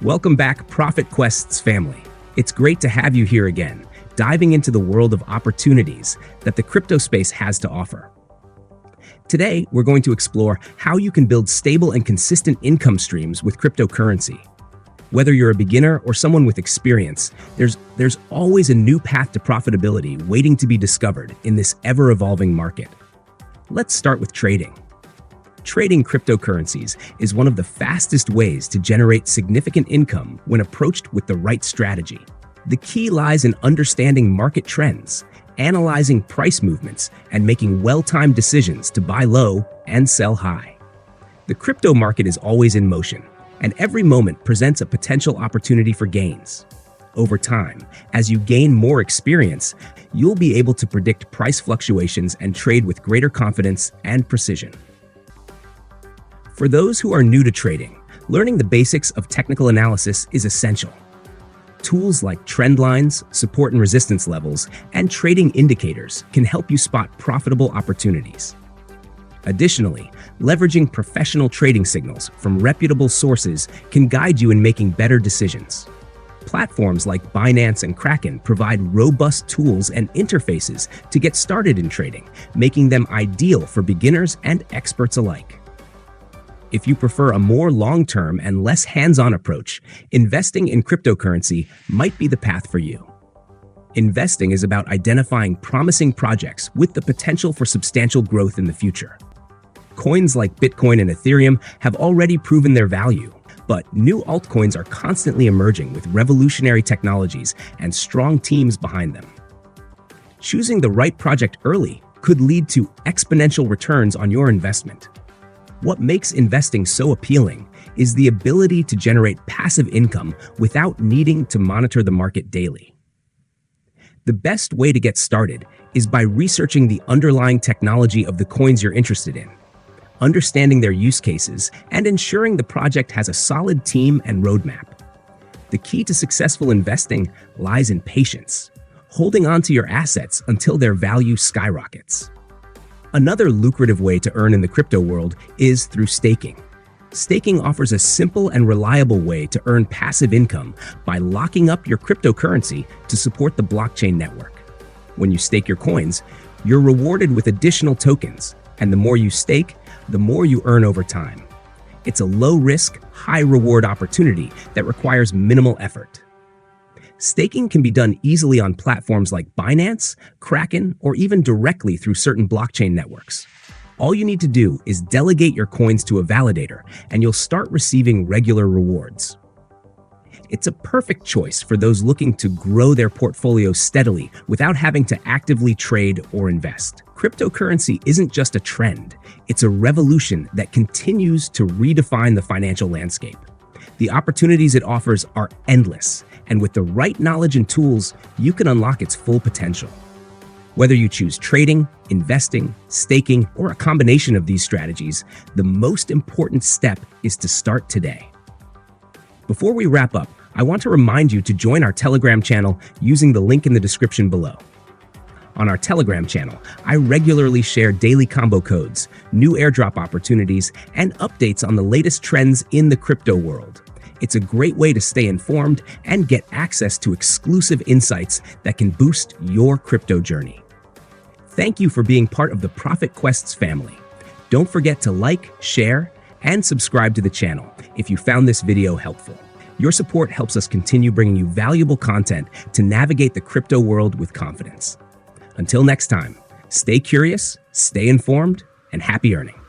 Welcome back, Profit Quest's family. It's great to have you here again, diving into the world of opportunities that the crypto space has to offer. Today, we're going to explore how you can build stable and consistent income streams with cryptocurrency. Whether you're a beginner or someone with experience, there's always a new path to profitability waiting to be discovered in this ever-evolving market. Let's start with trading. Trading cryptocurrencies is one of the fastest ways to generate significant income when approached with the right strategy. The key lies in understanding market trends, analyzing price movements, and making well-timed decisions to buy low and sell high. The crypto market is always in motion, and every moment presents a potential opportunity for gains. Over time, as you gain more experience, you'll be able to predict price fluctuations and trade with greater confidence and precision. For those who are new to trading, learning the basics of technical analysis is essential. Tools like trend lines, support and resistance levels, and trading indicators can help you spot profitable opportunities. Additionally, leveraging professional trading signals from reputable sources can guide you in making better decisions. Platforms like Binance and Kraken provide robust tools and interfaces to get started in trading, making them ideal for beginners and experts alike. If you prefer a more long-term and less hands-on approach, investing in cryptocurrency might be the path for you. Investing is about identifying promising projects with the potential for substantial growth in the future. Coins like Bitcoin and Ethereum have already proven their value, but new altcoins are constantly emerging with revolutionary technologies and strong teams behind them. Choosing the right project early could lead to exponential returns on your investment. What makes investing so appealing is the ability to generate passive income without needing to monitor the market daily. The best way to get started is by researching the underlying technology of the coins you're interested in, understanding their use cases, and ensuring the project has a solid team and roadmap. The key to successful investing lies in patience, holding on to your assets until their value skyrockets. Another lucrative way to earn in the crypto world is through staking. Staking offers a simple and reliable way to earn passive income by locking up your cryptocurrency to support the blockchain network. When you stake your coins, you're rewarded with additional tokens, and the more you stake, the more you earn over time. It's a low-risk, high-reward opportunity that requires minimal effort. Staking can be done easily on platforms like Binance, Kraken, or even directly through certain blockchain networks. All you need to do is delegate your coins to a validator, and you'll start receiving regular rewards. It's a perfect choice for those looking to grow their portfolio steadily without having to actively trade or invest. Cryptocurrency isn't just a trend, it's a revolution that continues to redefine the financial landscape. The opportunities it offers are endless, and with the right knowledge and tools, you can unlock its full potential. Whether you choose trading, investing, staking, or a combination of these strategies, the most important step is to start today. Before we wrap up, I want to remind you to join our Telegram channel using the link in the description below. On our Telegram channel, I regularly share daily combo codes, new airdrop opportunities, and updates on the latest trends in the crypto world. It's a great way to stay informed and get access to exclusive insights that can boost your crypto journey. Thank you for being part of the Profit Quest's family. Don't forget to like, share, and subscribe to the channel if you found this video helpful. Your support helps us continue bringing you valuable content to navigate the crypto world with confidence. Until next time, stay curious, stay informed, and happy earning.